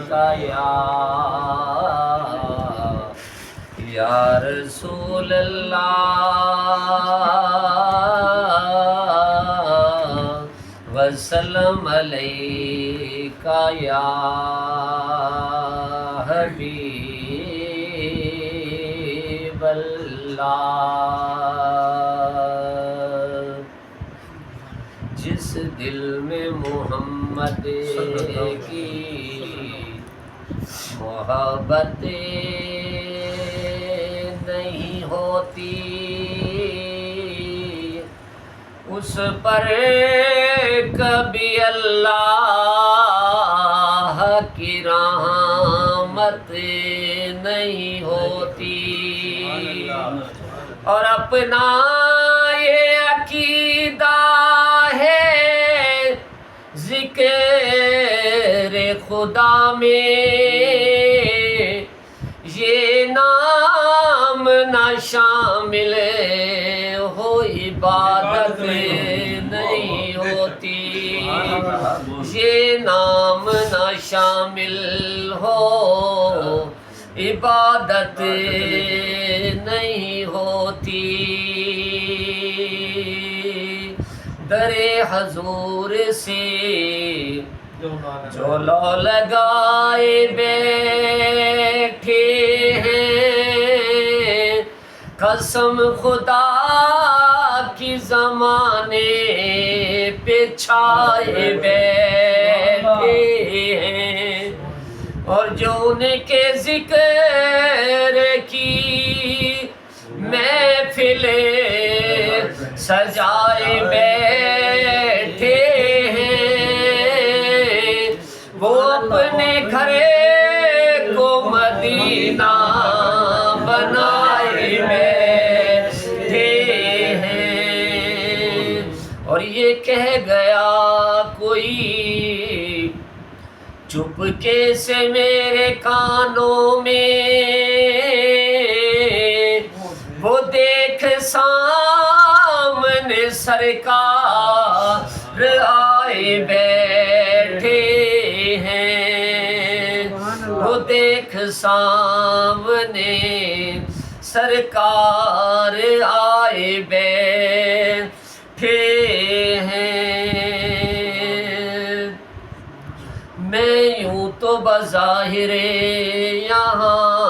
کا یا رسول اللہ وسلم علیکہ یا حبیب اللہ۔ جس دل میں محمد کی محبت نہیں ہوتی اس پر کبھی اللہ کی رحمت نہیں ہوتی۔ اور اپنا یہ عقیدہ ہے ذکر خدا میں یہ نام نہ شامل ہو عبادت نہیں ہوتی، یہ نام نہ شامل ہو عبادت نہیں ہوتی۔ در حضور سے جو لو لگائے بیٹھے ہیں قسم خدا کی زمانے پہ چھائے بیٹھے ہیں، اور جو ان کے ذکر کی محفلیں سجائے بیٹھے ہیں وہ اپنے گھر کو مدینہ بنائے بیٹھے ہیں۔ اور یہ کہہ گیا کوئی چپکے سے میرے کانوں میں وہ دیکھ سامنے سرکار آئے بیٹھے ہیں، وہ دیکھ سامنے سرکار آئے بیٹھے ہیں۔ میں یوں تو بظاہر یہاں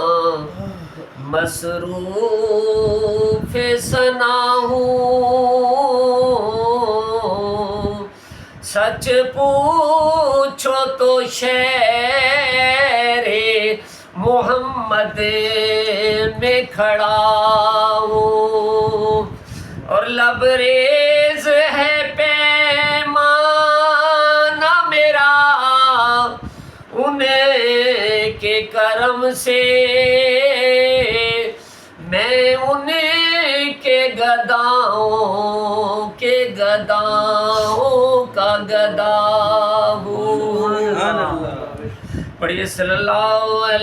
مصروف ثنا ہوں، سچ پوچھو تو شہر محمد میں کھڑا ہوں، اور لبریز ہے پیمانہ میرا ان کے کرم سے، میں ان کے گداؤں کا گدا ہوں۔ پڑھیے صلی اللہ علیہ